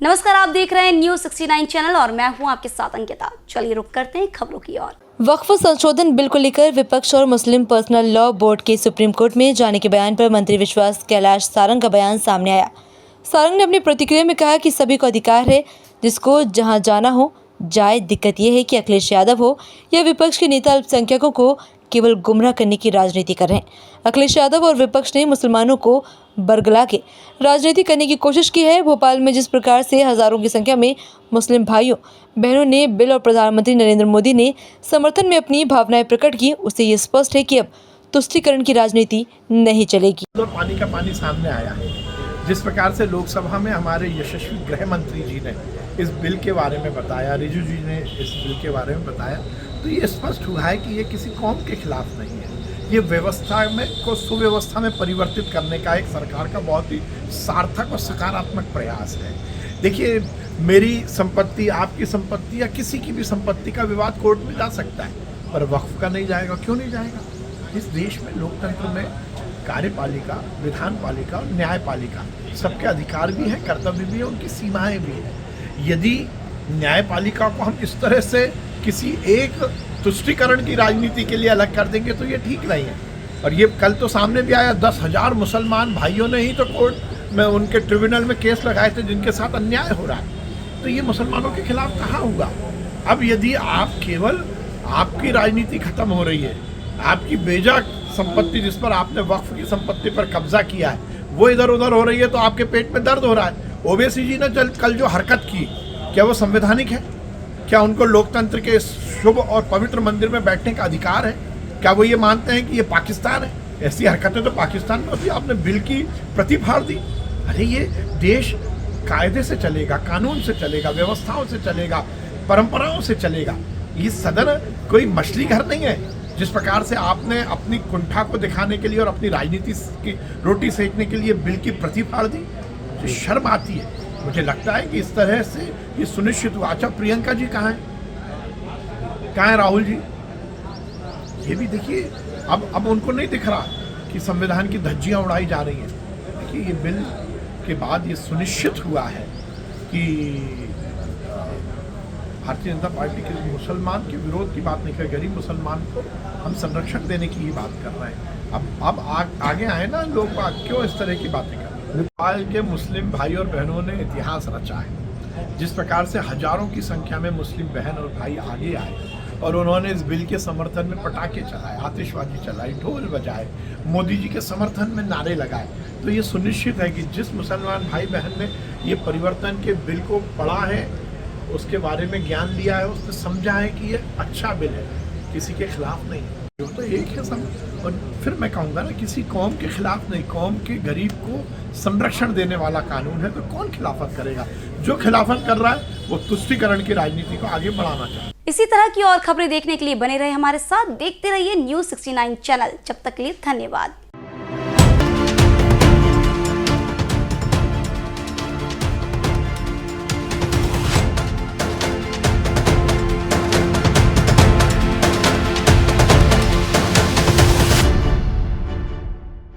नमस्कार, आप देख रहे हैं न्यूज़ 69 चैनल और मैं हूं आपके साथ अंकिता। चलिए रुक करते हैं खबरों की ओर। वक्फ संशोधन बिल को लेकर विपक्ष और मुस्लिम पर्सनल लॉ बोर्ड के सुप्रीम कोर्ट में जाने के बयान पर मंत्री विश्वास कैलाश सारंग का बयान सामने आया। सारंग ने अपनी प्रतिक्रिया में कहा कि सभी को अधिकार है जिसको जहां जाना हो जाए। दिक्कत यह है कि अखिलेश यादव हो या विपक्ष के नेता अल्पसंख्यकों को केवल गुमराह करने की राजनीति कर रहे हैं। अखिलेश यादव और विपक्ष ने मुसलमानों को बरगला के राजनीति करने की कोशिश की है। भोपाल में जिस प्रकार से हजारों की संख्या में मुस्लिम भाइयों बहनों ने बिल और प्रधानमंत्री नरेंद्र मोदी ने समर्थन में अपनी भावनाएं प्रकट की, उससे ये स्पष्ट है कि अब तुष्टीकरण की राजनीति नहीं चलेगी। पानी का पानी सामने आया है। जिस प्रकार से लोकसभा में हमारे यशस्वी गृह मंत्री जी ने इस बिल के बारे में बताया, रिजू जी ने इस बिल के बारे में बताया, तो ये स्पष्ट हुआ है कि ये किसी कौम के खिलाफ नहीं है। ये व्यवस्था में को सुव्यवस्था में परिवर्तित करने का एक सरकार का बहुत ही सार्थक और सकारात्मक प्रयास है। देखिए, मेरी संपत्ति, आपकी संपत्ति या किसी की भी संपत्ति का विवाद कोर्ट में जा सकता है, पर वक्फ का नहीं जाएगा। क्यों नहीं जाएगा? इस देश में लोकतंत्र में कार्यपालिका, विधानपालिका और न्यायपालिका सबके अधिकार भी हैं, कर्तव्य भी है, उनकी सीमाएं भी हैं। यदि न्यायपालिका को हम इस तरह से किसी एक तुष्टीकरण की राजनीति के लिए अलग कर देंगे तो ये ठीक नहीं है। और ये कल तो सामने भी आया, 10,000 मुसलमान भाइयों ने ही तो कोर्ट में, उनके ट्रिब्यूनल में केस लगाए थे जिनके साथ अन्याय हो रहा है। तो ये मुसलमानों के खिलाफ कहाँ हुआ? अब यदि आप केवल आपकी राजनीति खत्म हो रही है, आपकी बेजा संपत्ति जिस पर आपने वक्फ की संपत्ति पर कब्जा किया है वो इधर उधर हो रही है, तो आपके पेट में दर्द हो रहा है। ओवैसी जी ने कल जो हरकत की, क्या वो संवैधानिक है? क्या उनको लोकतंत्र के शुभ और पवित्र मंदिर में बैठने का अधिकार है? क्या वो ये मानते हैं कि ये पाकिस्तान है? ऐसी हरकतें तो पाकिस्तान में होती है। आपने बिल की प्रति फाड़ दी। अरे ये देश कायदे से चलेगा, कानून से चलेगा, व्यवस्थाओं से चलेगा, परंपराओं से चलेगा। ये सदन कोई मछली घर नहीं है। जिस प्रकार से आपने अपनी कुंठा को दिखाने के लिए और अपनी राजनीति की रोटी सेकने के लिए बिल की प्रति फाड़ दी, तो शर्म आती है। मुझे लगता है कि इस तरह से ये सुनिश्चित हुआ। अच्छा, प्रियंका जी कहाँ हैं? कहाँ है राहुल जी? ये भी देखिए, अब उनको नहीं दिख रहा कि संविधान की धज्जियाँ उड़ाई जा रही हैं। देखिए, ये बिल के बाद ये सुनिश्चित हुआ है कि भारतीय जनता पार्टी के मुसलमान के विरोध की बात नहीं कर, गरीब मुसलमान को हम संरक्षण देने की ही बात कर रहे हैं। अब आगे आए ना लोग, क्यों इस तरह की बातें कर रहे हैं? नेपाल के मुस्लिम भाई और बहनों ने इतिहास रचा है। जिस प्रकार से हजारों की संख्या में मुस्लिम बहन और भाई आगे आए और उन्होंने इस बिल के समर्थन में पटाखे चलाए, आतिशबाजी चलाई, ढोल बजाए, मोदी जी के समर्थन में नारे लगाए, तो ये सुनिश्चित है कि जिस मुसलमान भाई बहन ने ये परिवर्तन के बिल को पढ़ा है, उसके बारे में ज्ञान लिया है, उसने समझा है कि ये अच्छा बिल है, किसी के खिलाफ नहीं है। तो एक है सब। और फिर मैं कहूँगा ना, किसी कौम के खिलाफ नहीं, कौम के गरीब को संरक्षण देने वाला कानून है, तो कौन खिलाफत करेगा? जो खिलाफत कर रहा है वो तुष्टीकरण की राजनीति को आगे बढ़ाना चाहता है। इसी तरह की और खबरें देखने के लिए बने रहे हमारे साथ, देखते रहिए न्यूज़ 69 चैनल। जब तक के लिए धन्यवाद।